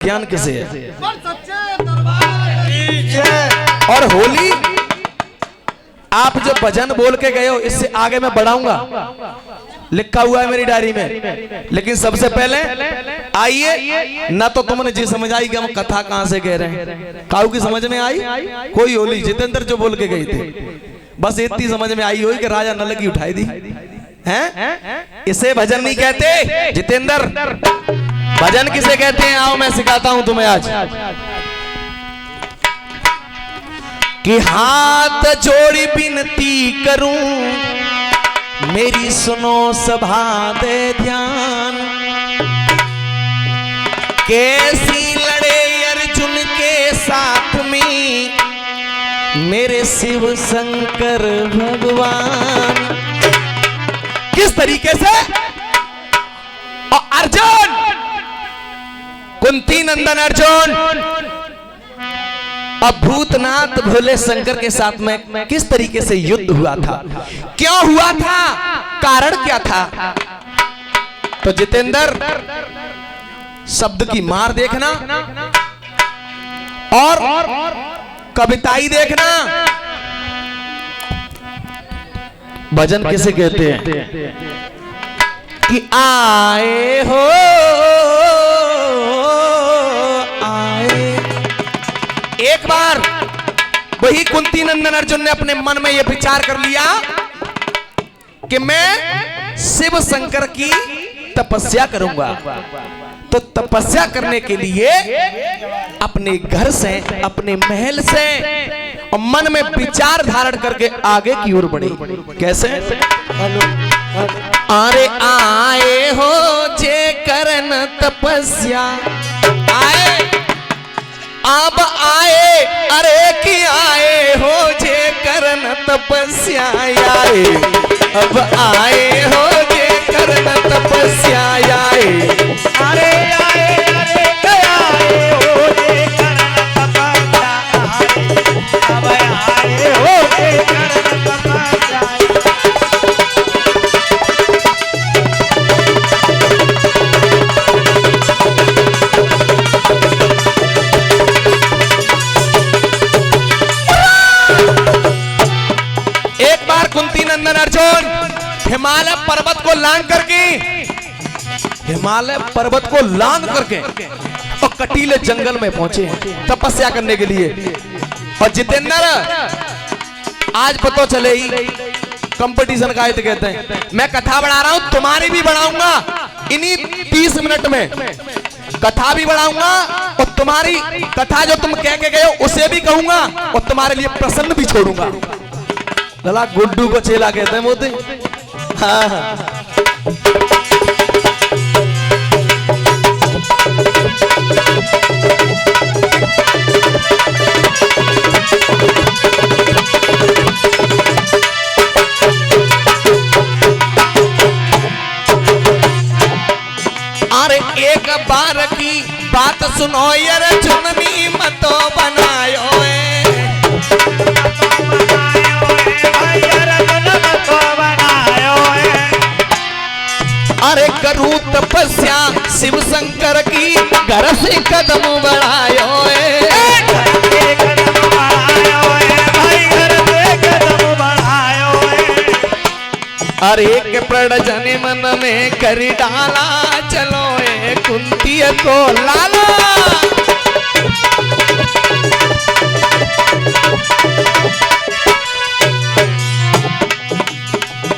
ज्ञान किसे है। और होली आप जो भजन बोल के गए हो इससे आगे मैं बढ़ाऊंगा, लिखा हुआ है मेरी डायरी में। लेकिन सबसे पहले आइए, ना तो तुमने जी समझ आई कि हम कथा कहां से कह रहे हैं, काऊ की समझ में आई कोई होली जितेंद्र जो बोल के गई थी, बस इतनी समझ में आई हुई कि राजा नल की उठाई दी हैं। इसे भजन नहीं कहते जितेंद्र, भजन किसे कहते हैं आओ मैं सिखाता हूं तुम्हें आज। कि हाथ जोड़ी विनती करूं मेरी सुनो सभा दे ध्यान, कैसी लड़े अर्जुन के साथ में मेरे शिव शंकर भगवान। किस तरीके से? और अर्जुन, कुंती नंदन अर्जुन अब भूतनाथ भोले शंकर के साथ में किस तरीके से युद्ध हुआ था, क्यों हुआ था, कारण क्या था। तो जितेंद्र शब्द की मार देखना और कविताई देखना। भजन किसे कहते हैं? कि आए हो एक बार वही कुंती नंदन अर्जुन ने अपने मन में यह विचार कर लिया कि मैं शिव शंकर की तपस्या करूंगा। तो तपस्या करने के लिए अपने घर से, अपने महल से और मन में विचार धारण करके आगे की ओर बढ़े। कैसे? अरे आए हो जे करन तपस्या, आए अब आए, अरे कि आए हो जे करन तपस्या आए, अब आए हो जे करन तपस्या आए, अरे आए, अरे आए हो जे करन तपस्या आए, अब आए हो जे करन तपस्या। कुंती नंदन अर्जुन हिमालय पर्वत को लांग करके, हिमालय पर्वत को लांग करके और कटीले जंगल में पहुंचे तपस्या करने के लिए। और जितेंद्र आज पता चले ही कंपटीशन का आयत कहते हैं, मैं कथा बढ़ा रहा हूं, तुम्हारी भी बढ़ाऊंगा इन्हीं 30 मिनट में, कथा भी बढ़ाऊंगा और तुम्हारी कथा जो तुम कह के गए हो उसे भी कहूंगा और तुम्हारे लिए प्रसन्न भी छोड़ूंगा। लला गुड्डू को चेला कहते हैं मोदी। हाँ हाँ। अरे एक बार की बात सुनो यार, चुननी मतो बनायो अरे करूं तपस्या शिव शंकर की, घर से कदम बढ़ायो अरे के प्रण जने मन में कर डाला, चलो कुंती को लाला।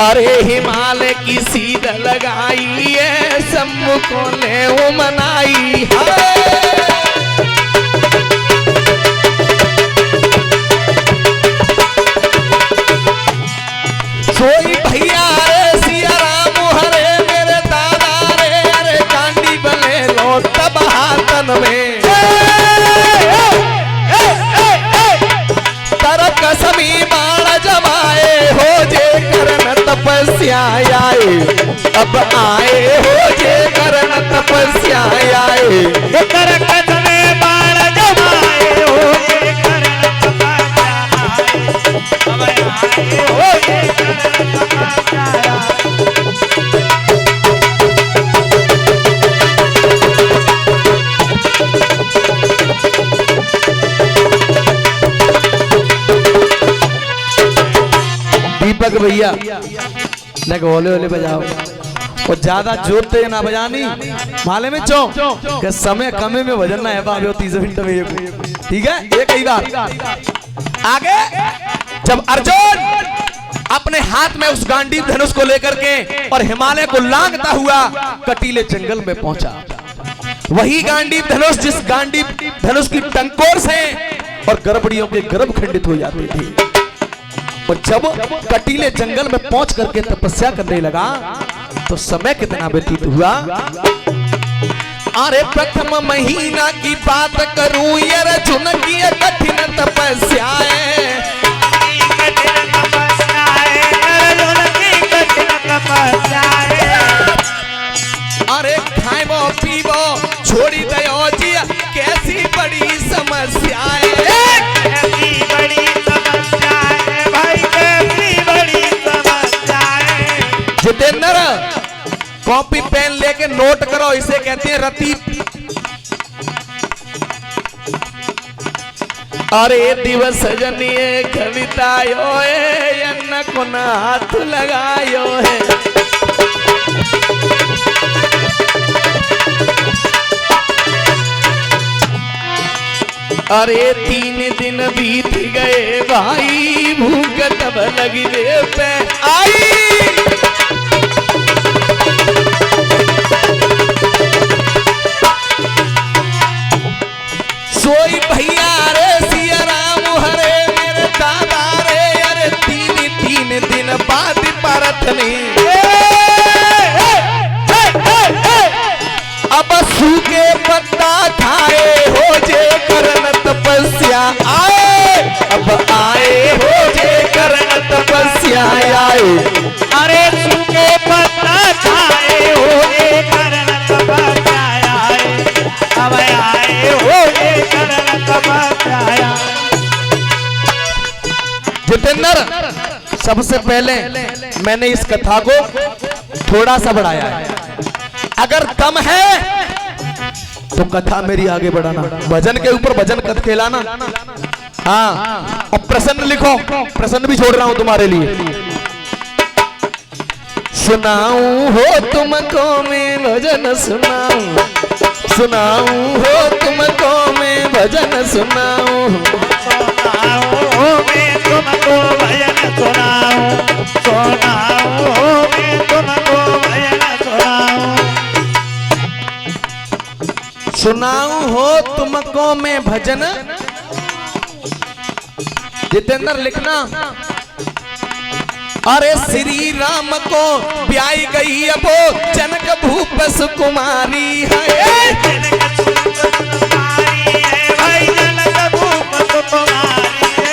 अरे हिमालय की सीध लगाई है, शंभु को ले वो मनाई है। सोई भैया रे सिया राम हरे मेरे दादा रे, अरे कांडी बले लो तब हाथन में तरक समी बाण जमाए हो जे करन तपस्या आए, अब आए हो जे करन तपस्या आए, तरक समी बाण जमाए हो जे करन तपस्या आए, अब आए हो जे करन तपस्या आए। लग भैया लग ओले ओले बजाओ और ज्यादा जोर ते ना बजानी माले में चौ कि समय कमे में भजन ना है बाबे 30 मिनट में ये ठीक है। ये कई बार आगे जब अर्जुन अपने हाथ में उस गांडीव धनुष को लेकर के और हिमालय को लांघता हुआ कटीले जंगल में पहुंचा, वही गांडीव धनुष जिस गांडीव धनुष की टंकोर से और गड़बड़ियों के गर्भ खंडित हो जाते थे, और जब कटीले जंगल में पहुंच करके तपस्या करने लगा तो समय कितना व्यतीत हुआ। अरे प्रथम महीना की बात करूं ये अर्जुन की कठिन तपस्या अरे खाइबो पीबो छोड़ी दयो जी कैसी बड़ी समस्या कैसी बड़ी समस्या है भाई, कैसी बड़ी समस्या है। जितेंद्र कॉपी पेन लेके नोट करो, इसे कहते हैं रति। अरे दिवस जनिए कवितायो है को ना हाथ लगायो है। अरे 3 दिन बीत गए भाई भूख तब लगी रे पे आई। सोई भैया रे सिया राम हरे मेरे दादा रे, अरे 3 दिन बाद परथनी अब सूखे पत्ता खाए हो जे करन तपस्या आए, अब आए हो जे करन तपस्या आए। अरे सूखे पत्ता खाए हो जे करन तपस्या आए, अब आए हो जे करन तपस्या आए। जितेंद्र सबसे पहले मैंने इस कथा को थोड़ा सा बढ़ाया है, अगर कम है तो कथा मेरी आगे बढ़ाना, भजन के ऊपर भजन कथ खेलाना। हाँ और प्रश्न लिखो, प्रश्न भी छोड़ रहा हूं तुम्हारे लिए। सुनाऊं हो तुमको मैं भजन सुनाऊं, सुनाऊं हो तुमको मैं भजन सुनाऊं, सुनाऊं मैं तुमको भजन सुनाऊं, सुनाऊं मैं तुमको भजन सुनाऊं। सुनाऊं हो तुमको मैं भजन। जितेंद्र लिखना। अरे श्री राम को ब्याई गई अब जनक भूप सुकुमारी है, भाई जनक भूप सुकुमारी है।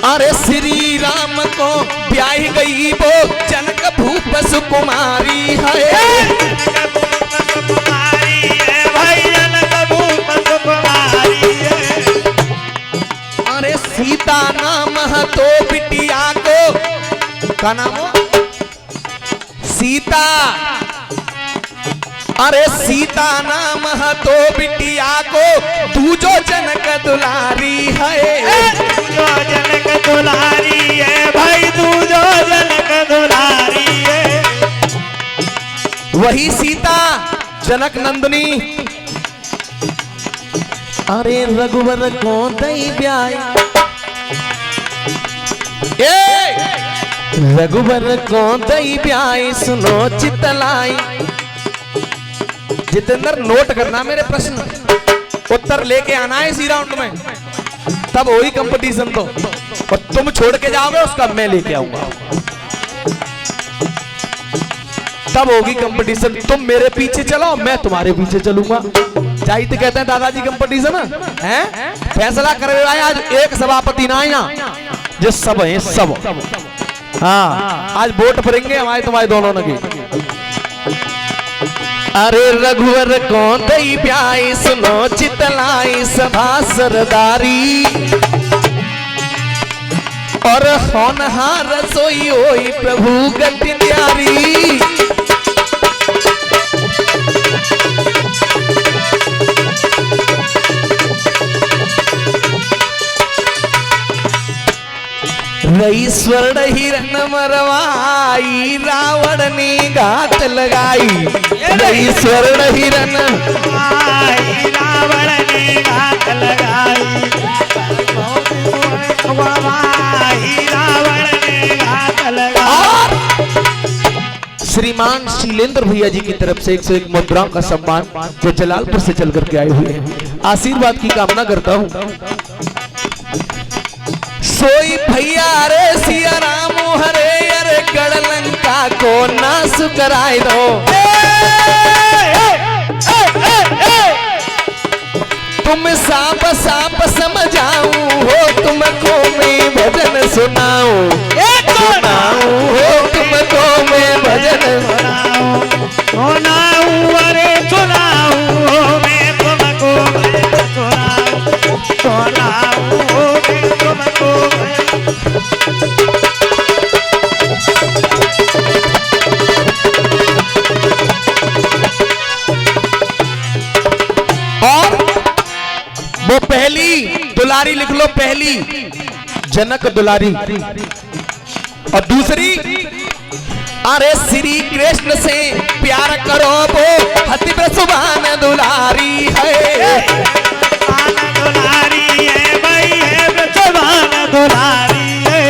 अरे श्री राम को ब्याई गई वो जनक भूप सुकुमारी है। अरे सीता नाम है तो बिटिया को का नाम हो? सीता। अरे सीता नाम है तो बिटिया को तू जो जनक दुलारी है, तू जो जनक दुलारी है भाई, तू जो जनक दुलारी है। वही सीता जनक नंदनी। अरे रघुवर को दई ब्याई, रघुवर को दई ब्याई सुनो चितलाई। जितेंद्र नोट करना मेरे प्रश्न, उत्तर लेके आना है इसी राउंड में, तब वही कंपटीशन। तो और तुम छोड़ के जाओगे उसका मैं लेके आऊंगा, तब होगी कंपटीशन। तुम मेरे पीछे चलो मैं तुम्हारे पीछे चलूंगा। जाहिद कहते हैं दादाजी कंपटीशन है, फैसला कर रहा है आज एक सभापति ना आया, जो सब है सब। हाँ आज वोट पड़ेंगे हमारे तुम्हारे दोनों ने। अरे रघुवर को दई ब्याई सुनो चितलाई सभा सरदारी, और होनहार सोई होई प्रभु गति न्यारी। रई स्वर्ण हिरण मरवाई रावण ने घात लगाई। रई स्वर्ण हिरण आई रावण ने घात लगाई। आई रावण ने घात लगाई। और श्रीमान शीलेंद्र भैया जी की तरफ से 101 मुद्राओं का सम्मान जो जलालपुर से चल करके आए हुए हैं, आशीर्वाद की कामना करता हूं। सोई भैया रे सिया राम हरे अरे गढ़लंका को नाश कराए दो। तुम साप साप समझाऊं हो तुमको मैं भजन सुनाऊं। सुनाऊं हो तुमको मैं भजन सुनाऊं अरे सुनाऊं हो मैं तुमको सुनाऊं। सुनाऊं हो मैं तुमको। और वो पहली दुलारी लिख लो, पहली जनक दुलारी, और दूसरी अरे श्री कृष्ण से प्यार करो वो हतिव्रत सुभान दुलारी है। दुलारी है भाई है सुभान दुलारी है।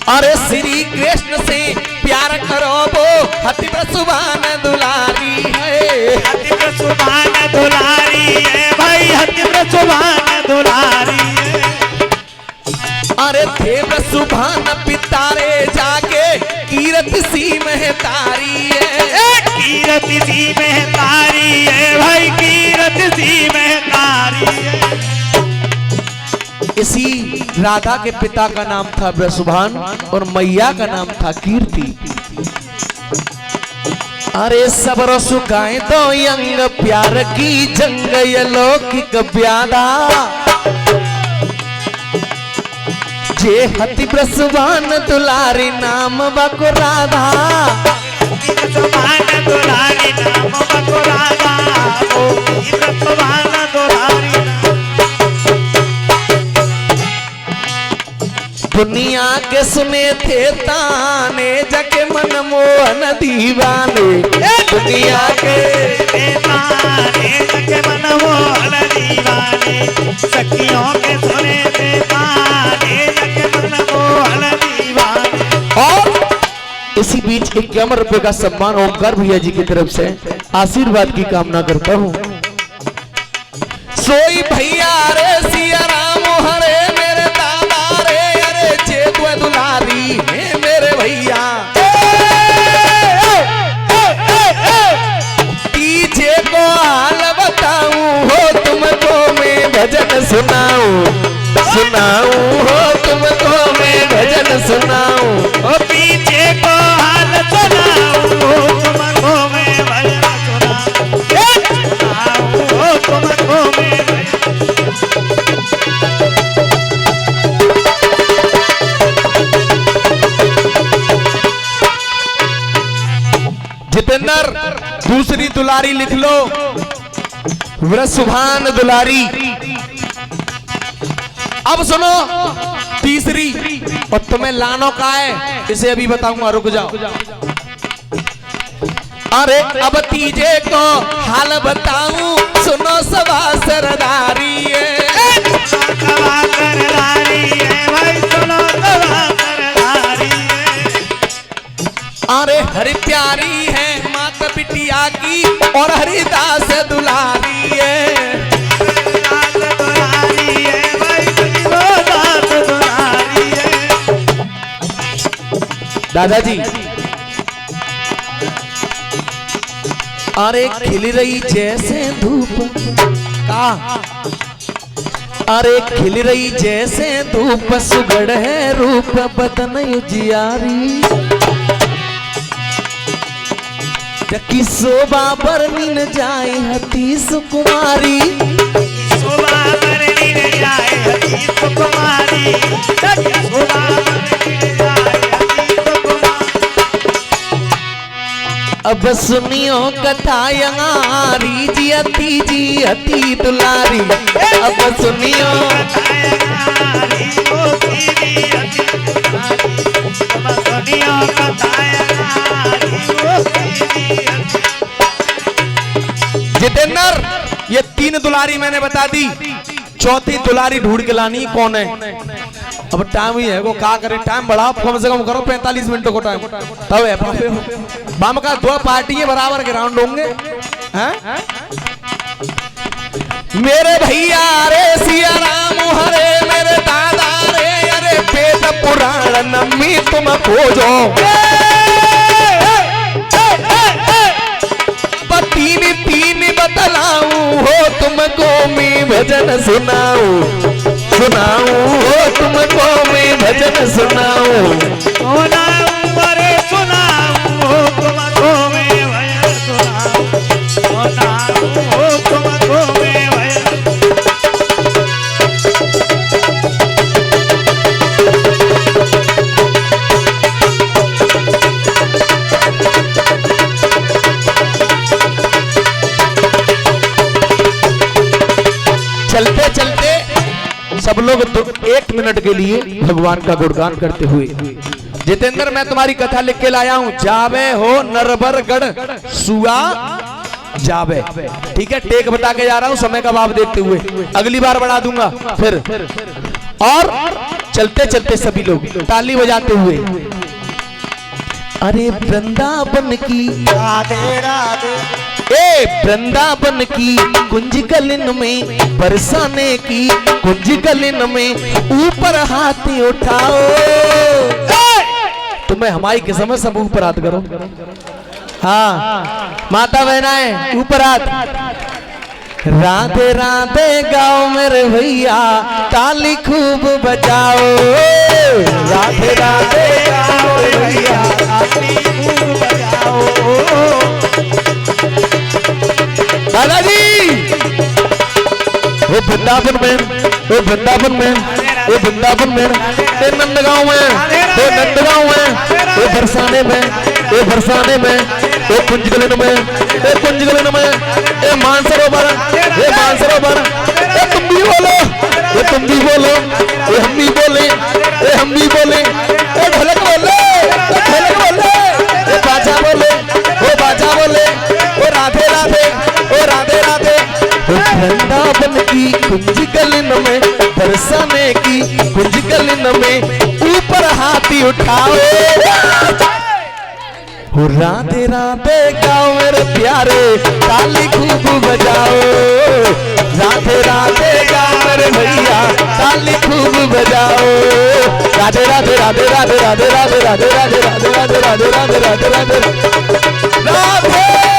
अरे श्री कृष्ण से प्यार करो वो हतिव्रत सुभान दुलारी है। हतिव्रत सुभान दुलारी है भाई हतिव्रत सुभान दुलारी है। अरे देव सुभान पितारे जाके कीरत सी महतारी है। कीरत सी महतारी है भाई कीरत सी महतारी है। इसी राधा के पिता का नाम था ब्रसुभान और मैया का नाम था कीर्ति। अरे सब रसु गाए तो यंग प्यार की जंग ये लौकिक ब्यादा। जे हति ब्रसुभान दुलारी नाम बको राधा। ब्रसुभान दुलारी नाम बको राधा। ओ ब्रसुभान दुलारी दुनिया के सुने थे ताने जके मन मोहन दीवाने। दुनिया के ताने जके मन मोहन दीवाने। सखियों के सुने थे ताने जके मन मोहन दीवाने। और इसी बीच 51 रुपए का सम्मान ओमकार भैया जी की तरफ से आशीर्वाद की कामना करता हूँ। सोई भैया रे सिया राम हरे मेरे दादा रे अरे चेतु दुलारी है मेरे भैया। पीछे को हाल बताऊं हो तुमको मैं भजन सुनाऊं। सुनाऊं हो तुमको मैं भजन सुनाऊं। ओ पीछे को हाल सुनाऊं हो तुमको मैं भजन सुनाऊं। हो तुमको मैं जितेंद्र दूसरी दुलारी लिख लो, ब्रसुभान दुलारी। अब सुनो तीसरी, और तुम्हें लानो का है इसे अभी बताऊंगा, रुक जाओ। अरे अब तीजे को हाल बताऊं सुनो सभा सरदारी है। सभा सरदारी है भाई सुनो सभा सरदारी है। अरे हरि प्यारी है माता बिटिया की और हरिदास दुलारी है। दास दुलारी है भाई दास दुलारी है। दादाजी अरे खिल रही जैसे धूप का। अरे खिल रही जैसे धूप सुगढ़ है रूप बदन उजियारी। जकी शोभा बरनी न जाए हती सुकुमारी। शोभा बरनी न जाए हती सुकुमारी। शोभा बरनी न जाए हती सुकुमारी। अब सुनियो कथा यंगारी जी हती दुलारी। अब सुनियो कथा यंगारी ओ तेरी दुलारियों बताया जितेंद्र, ये 3 दुलारी मैंने बता दी, चौथी दुलारी ढूंढ के लानी कौन है। अब टाइम ही है वो का करे, टाइम बढ़ाओ कम से कम करो 45 मिनटों को टाइम, तब है पापे हो। बाम का 2 पार्टी बराबर के राउंड होंगे हैं? मेरे भैया रे सिया राम हरे, मेरे दादा रे अरे वेद पुराण नम्मी तुम खोजो। तीन तीन बतलाऊं हो तुमको मैं भजन सुनाऊं, सुनाऊं हो तुमको मैं भजन सुनाऊं, सुनाऊं अरे सुनाऊं हो तुमको मैं भजन सुनाऊं, सुनाऊं हो तुमको मैं भजन। चलते चलते सब लोग 1 मिनट के लिए भगवान का गुणगान करते हुए। जितेंद्र, मैं तुम्हारी कथा लिख के लाया हूं, जावे हो नरबरगढ़ सुआ जावे, ठीक है। टेक बता के जा रहा हूं, समय का भाव देखते हुए, अगली बार बढ़ा दूंगा फिर। और चलते चलते सभी लोग ताली बजाते हुए, अरे वृंदावन की राधे राधे, ए वृंदावन की कुंज गलिन में बरसाने की कुंज गलिन में ऊपर हाथ उठाओ। तुम्हें हमारी किस्मत सब ऊपर हाथ करो। हाँ माता बहनाएं ऊपर हाथ। राधे राधे गाओ मेरे भैया, ताली खूब बजाओ। राधे राधे गाओ मेरे भैया, ताली खूब बजाओ। दादाजी वो वृंदावन में, वो वृंदावन में, वो वृंदावन में, वो नंदगांव में, वो नंदगांव में, वो बरसाने में, वो बरसाने में, वो कुंजगलिन में, वो कुंजगलिन में, ये मानसरोवर, ये मानसरोवर, ये तुम भी बोलो, ये तुम भी बोलो, ये हम भी बोले, ये हम भी बोले, ये ढोलक बोले, ये ढोलक बोले, ये बाजा बोले, वो बाजा बोले, वो राधे राधे, वो राधे राधे। वृंदावन की कुंज गलिन में बरसाने की कुंज गलिन में ऊपर हाथी उठाओ। हो राधे राधे गाओ मेरे प्यारे, ताली खूब बजाओ। राधे राधे गाओ मेरे भैया, ताली खूब बजाओ। राधे राधे राधे राधे राधे राधे राधे राधे राधे राधे राधे राधे राधे राधे राधे।